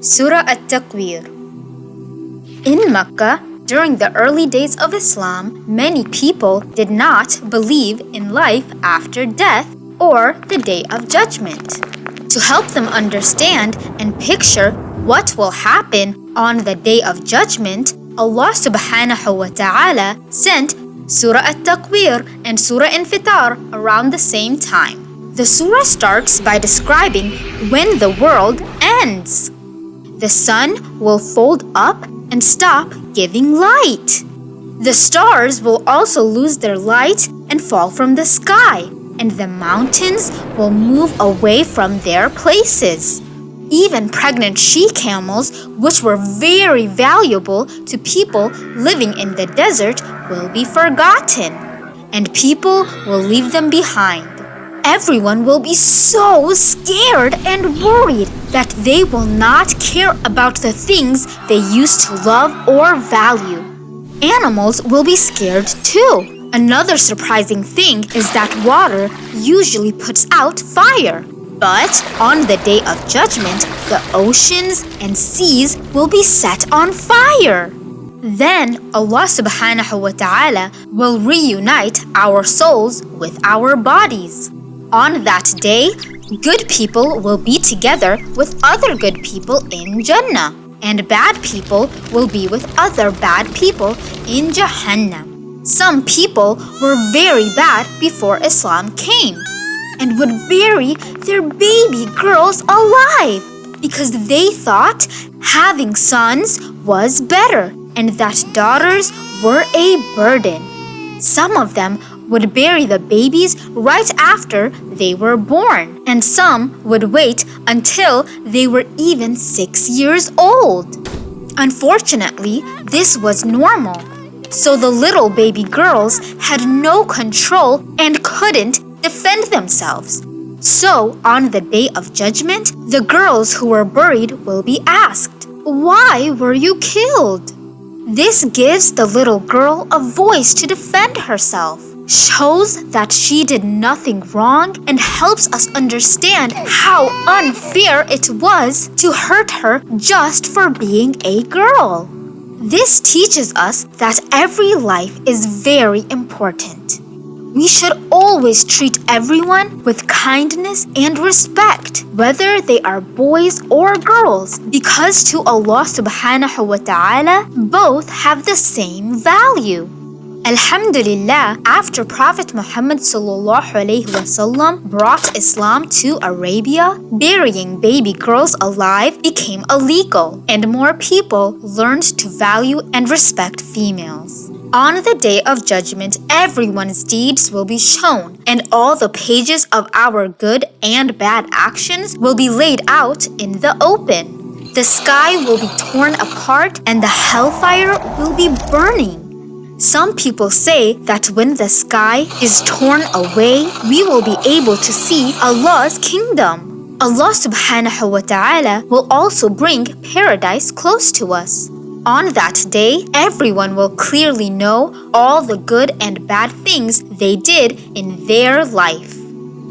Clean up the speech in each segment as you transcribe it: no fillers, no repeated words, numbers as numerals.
Surah At-Taqwir. In Mecca, during the early days of Islam, many people did not believe in life after death or the Day of Judgment. To help them understand and picture what will happen on the Day of Judgment, Allah subhanahu wa ta'ala sent Surah At-Taqwir and Surah Infitar around the same time. The surah starts by describing when the world ends. The sun will fold up and stop giving light. The stars will also lose their light and fall from the sky, and the mountains will move away from their places. Even pregnant she-camels, which were very valuable to people living in the desert, will be forgotten, and people will leave them behind. Everyone will be so scared and worried that they will not care about the things they used to love or value. Animals will be scared too. Another surprising thing is that water usually puts out fire. But on the Day of Judgment, the oceans and seas will be set on fire. Then Allah subhanahu wa ta'ala will reunite our souls with our bodies. On that day, good people will be together with other good people in Jannah, and bad people will be with other bad people in Jahannam. Some people were very bad before Islam came and would bury their baby girls alive because they thought having sons was better and that daughters were a burden. Some of them would bury the babies right after they were born, and some would wait until they were even 6 years old. Unfortunately, this was normal, so the little baby girls had no control and couldn't defend themselves. So, on the Day of Judgment, the girls who were buried will be asked, "Why were you killed?" This gives the little girl a voice to defend herself, shows that she did nothing wrong, and helps us understand how unfair it was to hurt her just for being a girl. This teaches us that every life is very important. We should always treat everyone with kindness and respect, whether they are boys or girls, because to Allah subhanahu wa ta'ala, both have the same value. Alhamdulillah, after Prophet Muhammad sallallahu alaihi wasallam brought Islam to Arabia, burying baby girls alive became illegal, and more people learned to value and respect females. On the Day of Judgment, everyone's deeds will be shown, and all the pages of our good and bad actions will be laid out in the open. The sky will be torn apart, and the hellfire will be burning. Some people say that when the sky is torn away, we will be able to see Allah's kingdom. Allah subhanahu wa ta'ala will also bring paradise close to us. On that day, everyone will clearly know all the good and bad things they did in their life.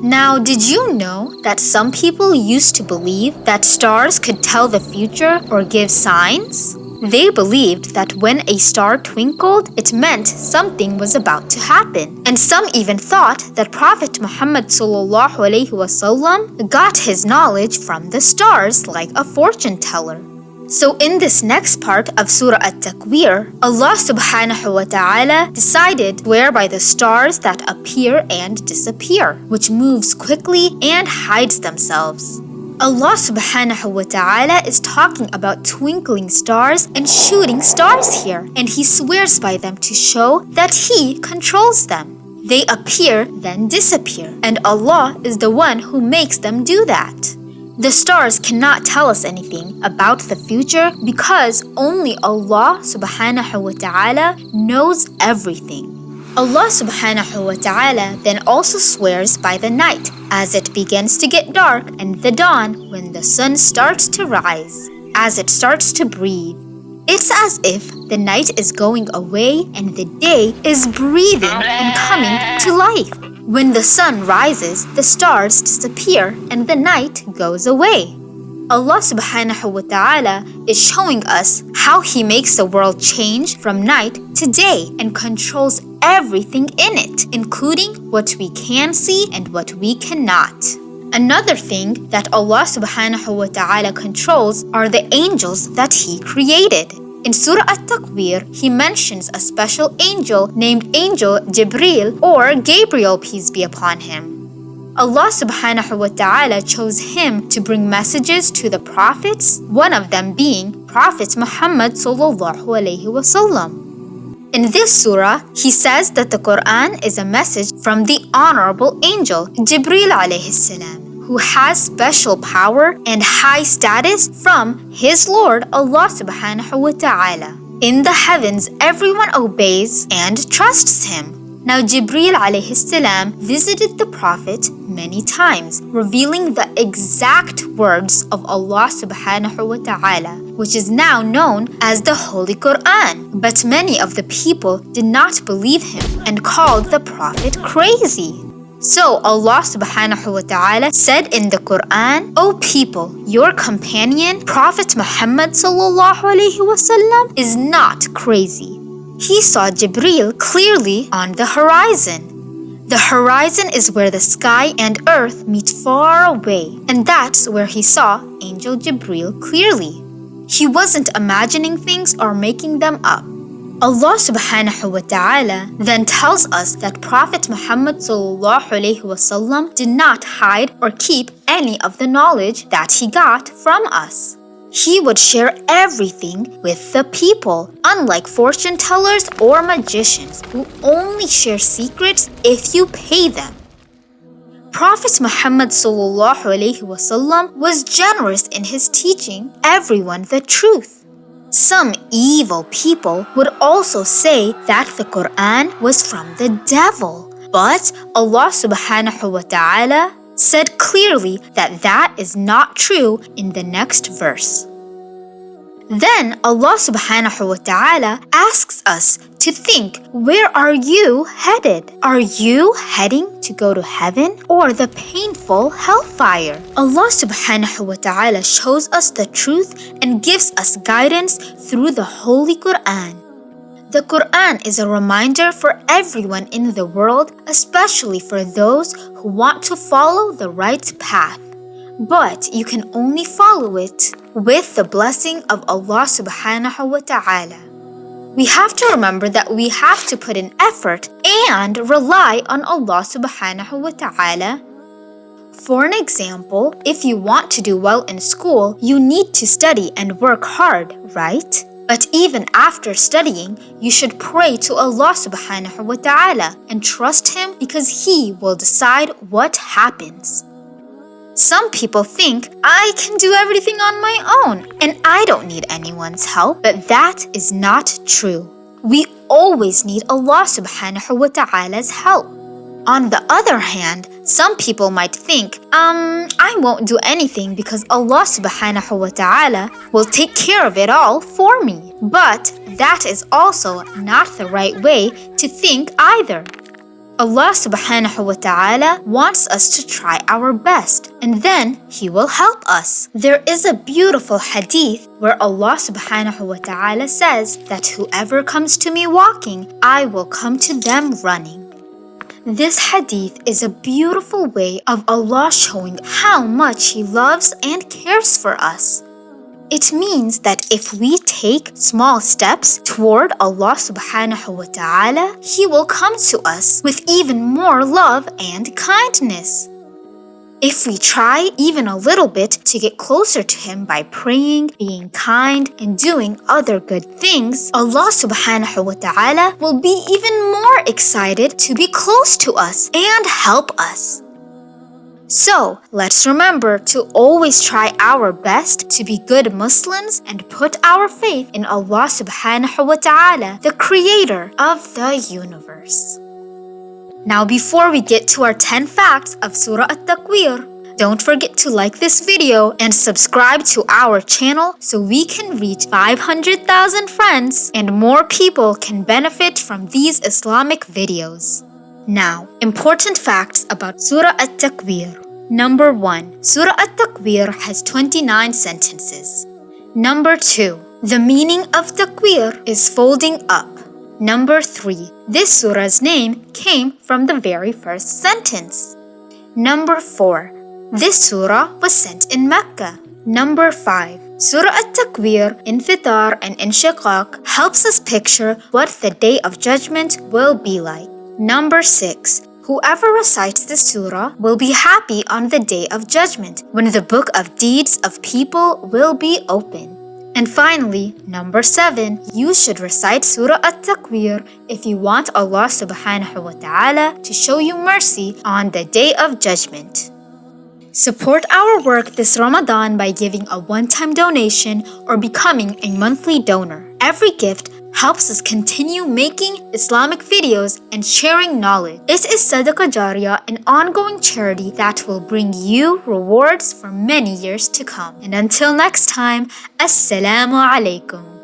Now, did you know that some people used to believe that stars could tell the future or give signs? They believed that when a star twinkled, it meant something was about to happen. And some even thought that Prophet Muhammad sallallahu alaihi wasallam got his knowledge from the stars like a fortune teller. So in this next part of Surah At-Taqwir, Allah subhanahu wa ta'ala decided to swear by the stars that appear and disappear, which moves quickly and hides themselves. Allah subhanahu wa ta'ala is talking about twinkling stars and shooting stars here, and He swears by them to show that He controls them. They appear, then disappear, and Allah is the one who makes them do that. The stars cannot tell us anything about the future because only Allah subhanahu wa ta'ala knows everything. Allah subhanahu wa ta'ala then also swears by the night as it begins to get dark and the dawn when the sun starts to rise, as it starts to breathe. It's as if the night is going away and the day is breathing and coming to life. When the sun rises, the stars disappear and the night goes away. Allah subhanahu wa ta'ala is showing us how He makes the world change from night to day and controls everything in it, including what we can see and what we cannot. Another thing that Allah subhanahu wa ta'ala controls are the angels that He created. In Surah At-Taqwir, He mentions a special angel named Angel Gabriel or Gabriel, peace be upon him. Allah subhanahu wa ta'ala chose him to bring messages to the prophets, one of them being Prophet Muhammad sallallahu alayhi wasallam. In this surah, he says that the Quran is a message from the honorable angel Jibril alayhi salam, who has special power and high status from his Lord Allah subhanahu wa ta'ala. In the heavens, everyone obeys and trusts him. Now Jibril alayhi salam visited the Prophet many times, revealing the exact words of Allah subhanahu wa ta'ala, which is now known as the Holy Quran. But many of the people did not believe him and called the Prophet crazy. So Allah subhanahu wa ta'ala said in the Quran, "O people, your companion, Prophet Muhammad sallallahu alayhi wasallam, is not crazy. He saw Jibril clearly on the horizon. The horizon is where the sky and earth meet far away, and that's where he saw Angel Gabriel clearly. He wasn't imagining things or making them up." Allah subhanahu wa ta'ala then tells us that Prophet Muhammad sallallahu alayhi wasallam did not hide or keep any of the knowledge that he got from us. He would share everything with the people, unlike fortune tellers or magicians who only share secrets if you pay them. Prophet Muhammad sallallahu alayhi wasallam was generous in his teaching everyone the truth. Some evil people would also say that the Quran was from the devil, but Allah subhanahu wa ta'ala said clearly that that is not true in the next verse. Then Allah subhanahu wa ta'ala asks us to think, where are you headed? Are you heading to go to heaven or the painful hellfire? Allah subhanahu wa ta'ala shows us the truth and gives us guidance through the Holy Quran. The Quran is a reminder for everyone in the world, especially for those who want to follow the right path. But you can only follow it with the blessing of Allah subhanahu wa ta'ala. We have to remember that we have to put in effort and rely on Allah subhanahu wa ta'ala. For an example, if you want to do well in school, you need to study and work hard, right? But even after studying, you should pray to Allah subhanahu wa ta'ala and trust Him because He will decide what happens. Some people think, I can do everything on my own and I don't need anyone's help, but that is not true. We always need Allah subhanahu wa ta'ala's help. On the other hand, some people might think, I won't do anything because Allah subhanahu wa ta'ala will take care of it all for me. But that is also not the right way to think either. Allah subhanahu wa ta'ala wants us to try our best and then He will help us. There is a beautiful hadith where Allah subhanahu wa ta'ala says that whoever comes to me walking, I will come to them running. This hadith is a beautiful way of Allah showing how much He loves and cares for us. It means that if we take small steps toward Allah subhanahu wa ta'ala, He will come to us with even more love and kindness. If we try even a little bit to get closer to Him by praying, being kind, and doing other good things, Allah subhanahu wa ta'ala will be even more excited to be close to us and help us. So, let's remember to always try our best to be good Muslims and put our faith in Allah subhanahu wa ta'ala, the creator of the universe. Now, before we get to our 10 facts of Surah At-Taqwir, don't forget to like this video and subscribe to our channel so we can reach 500,000 friends and more people can benefit from these Islamic videos. Now, important facts about Surah At-Taqwir. Number 1. Surah At-Taqwir has 29 sentences. Number 2. The meaning of Taqwir is folding up. Number 3. This surah's name came from the very first sentence. Number 4. This surah was sent in Mecca. Number 5. Surah At-Taqwir, Infitar and Inshiqaq helps us picture what the Day of Judgment will be like. Number 6. Whoever recites this surah will be happy on the Day of Judgment, when the book of deeds of people will be open. And finally, number 7, you should recite Surah At-Taqwir if you want Allah subhanahu wa ta'ala to show you mercy on the Day of Judgment. Support our work this Ramadan by giving a one-time donation or becoming a monthly donor. Every gift helps us continue making Islamic videos and sharing knowledge. It is Sadaqah Jariyah, an ongoing charity that will bring you rewards for many years to come. And until next time, Assalamu alaikum.